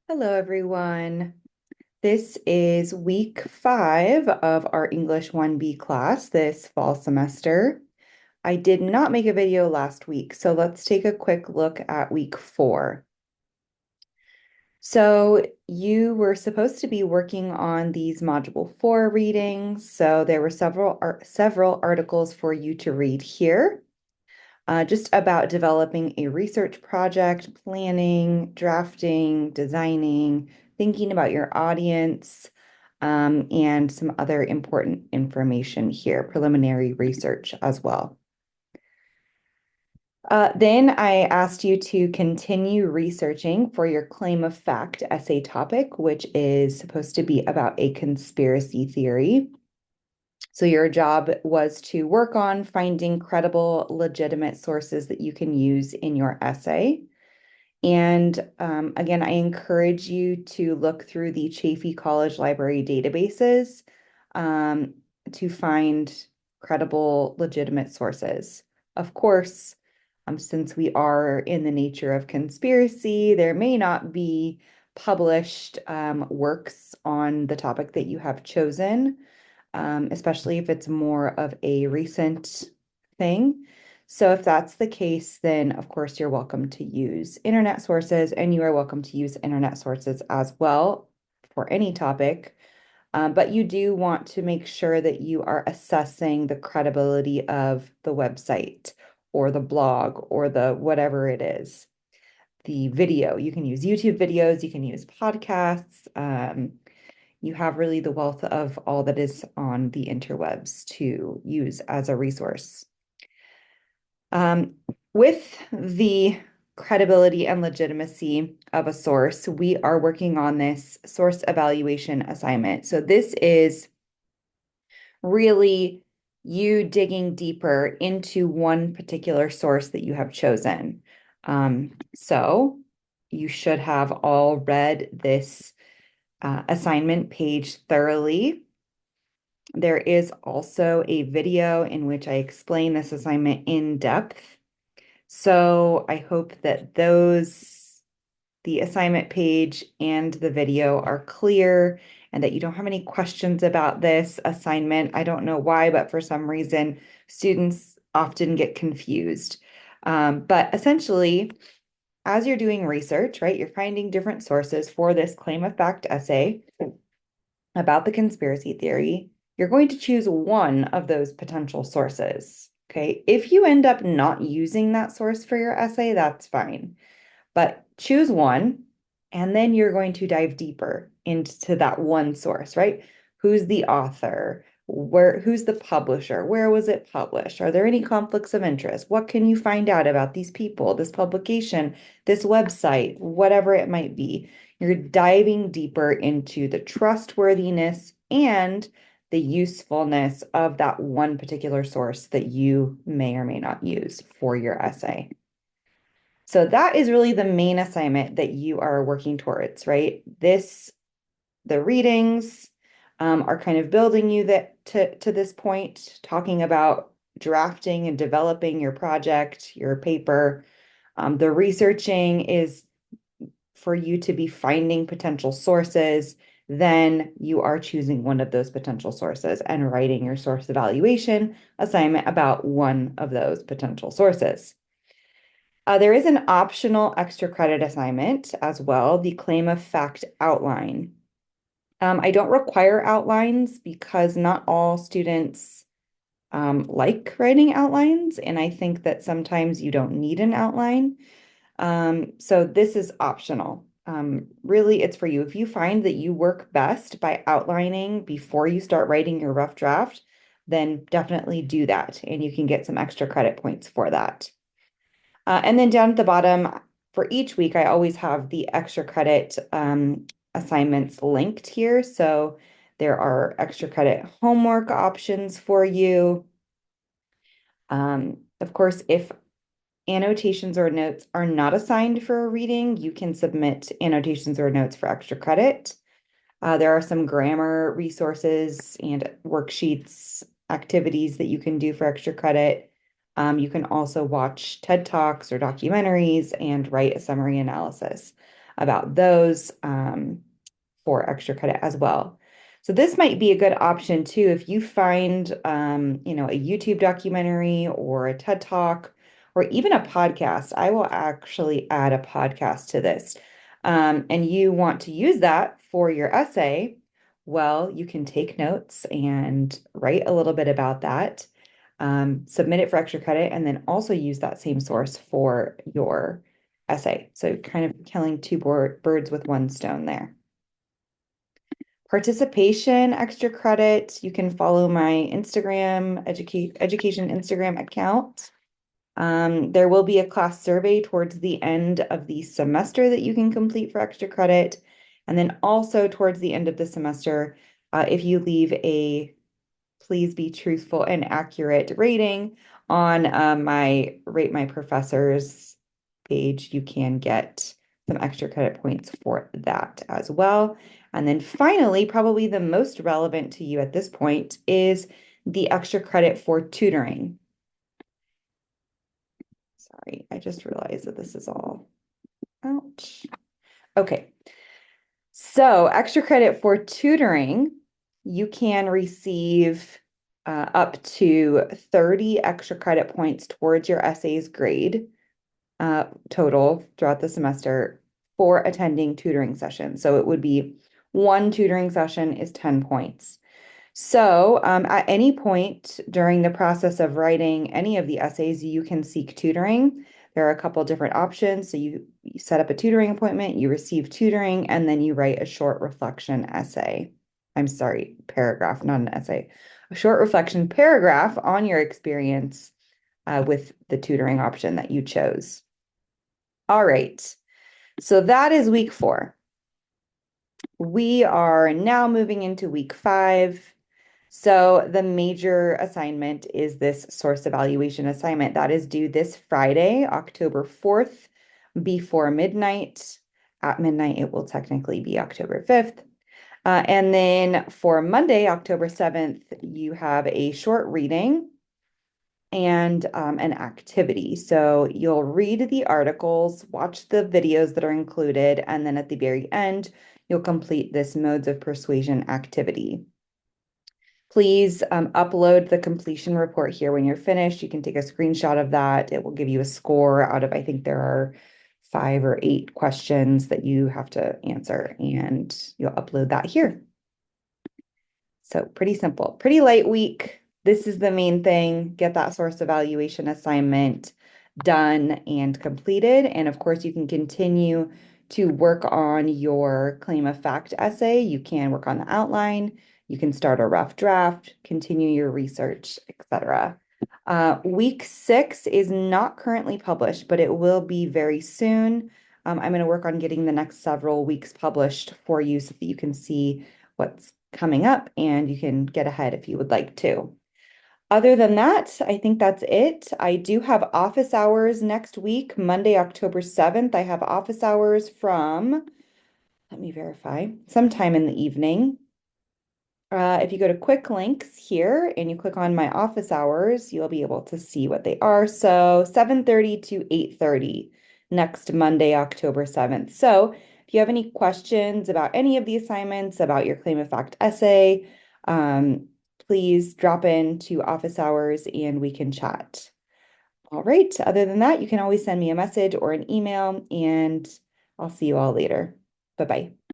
Hello, everyone. This is week 5 of our English 1B class this fall semester. I did not make a video last week, so let's take a quick look at week 4. So you were supposed to be working on these Module 4 readings, so there were several articles for you to read here. Just about developing a research project, planning, drafting, designing, thinking about your audience, and some other important information here, preliminary research as well. Then I asked you to continue researching for your claim of fact essay topic, which is supposed to be about a conspiracy theory. So your job was to work on finding credible, legitimate sources that you can use in your essay. And again, I encourage you to look through the Chaffey College Library databases um, to find credible, legitimate sources. Of course, since we are in the nature of conspiracy, there may not be published works on the topic that you have chosen, especially if it's more of a recent thing. So if that's the case, then of course you're welcome to use internet sources, and you are welcome to use internet sources as well for any topic. But you do want to make sure that you are assessing the credibility of the website or the blog or the whatever it is. The video, you can use YouTube videos, you can use podcasts. You have really the wealth of all that is on the interwebs to use as a resource. Um, with the credibility and legitimacy of a source, we are working on this source evaluation assignment. So this is really you digging deeper into one particular source that you have chosen. So you should have all read this assignment page thoroughly. There is also a video in which I explain this assignment in depth. So I hope that the assignment page and the video are clear and that you don't have any questions about this assignment. I don't know why, but for some reason, students often get confused. But essentially, as you're doing research, right, you're finding different sources for this claim of fact essay about the conspiracy theory. You're going to choose one of those potential sources. Okay. If you end up not using that source for your essay, that's fine. But choose one, and then you're going to dive deeper into that one source, right? Who's the author? Who's the publisher? Where was it published? Are there any conflicts of interest? What can you find out about these people, this publication, this website, whatever it might be? You're diving deeper into the trustworthiness and the usefulness of that one particular source that you may or may not use for your essay. So that is really the main assignment that you are working towards, right? The readings are kind of building you that to this point, talking about drafting and developing your project, your paper. The researching is for you to be finding potential sources. Then you are choosing one of those potential sources and writing your source evaluation assignment about one of those potential sources. There is an optional extra credit assignment as well, the claim of fact outline. I don't require outlines because not all students like writing outlines, and I think that sometimes you don't need an outline. So this is optional. Really, it's for you. If you find that you work best by outlining before you start writing your rough draft, then definitely do that, and you can get some extra credit points for that. And then down at the bottom, for each week, I always have the extra credit assignments linked here. So there are extra credit homework options for you. Of course, if annotations or notes are not assigned for a reading, you can submit annotations or notes for extra credit. There are some grammar resources and worksheets, activities that you can do for extra credit. You can also watch TED Talks or documentaries and write a summary analysis. about those for extra credit as well. So this might be a good option too if you find a YouTube documentary or a TED Talk or even a podcast. I will actually add a podcast to this. And you want to use that for your essay. Well, you can take notes and write a little bit about that, submit it for extra credit, and then also use that same source for your essay. So kind of killing two birds with one stone there. Participation extra credit, you can follow my Instagram, education Instagram account. There will be a class survey towards the end of the semester that you can complete for extra credit. And then also towards the end of the semester, if you leave a please be truthful and accurate rating on my Rate My Professors page, you can get some extra credit points for that as well. And then finally, probably the most relevant to you at this point is the extra credit for tutoring. Sorry, I just realized that this is all, ouch. Okay, so extra credit for tutoring, you can receive up to 30 extra credit points towards your essay's grade total throughout the semester for attending tutoring sessions. So it would be one tutoring session is 10 points. So at any point during the process of writing any of the essays, you can seek tutoring. There are a couple different options. So you set up a tutoring appointment, you receive tutoring, and then you write a short reflection essay. I'm sorry, paragraph, not an essay. A short reflection paragraph on your experience with the tutoring option that you chose. All right, so that is week 4. We are now moving into week 5. So the major assignment is this source evaluation assignment that is due this Friday, October 4th, before midnight. At midnight, it will technically be October 5th. And then for Monday, October 7th, you have a short reading and an activity. So you'll read the articles, watch the videos that are included, and then at the very end, you'll complete this modes of persuasion activity. Please upload the completion report here when you're finished. You can take a screenshot of that. It will give you a score out of, I think there are 5 or 8 questions that you have to answer, and you'll upload that here. So pretty simple, pretty light week. This is the main thing. Get that source evaluation assignment done and completed. And of course, you can continue to work on your claim of fact essay. You can work on the outline. You can start a rough draft, continue your research, etc. Week 6 is not currently published, but it will be very soon. I'm going to work on getting the next several weeks published for you so that you can see what's coming up and you can get ahead if you would like to. Other than that, I think that's it. I do have office hours next week, Monday, October 7th. I have office hours from, let me verify, sometime in the evening. If you go to quick links here and you click on my office hours, you'll be able to see what they are. So 7:30 to 8:30 next Monday, October 7th. So if you have any questions about any of the assignments, about your claim of fact essay, please drop into office hours and we can chat. All right. Other than that, you can always send me a message or an email, and I'll see you all later. Bye-bye.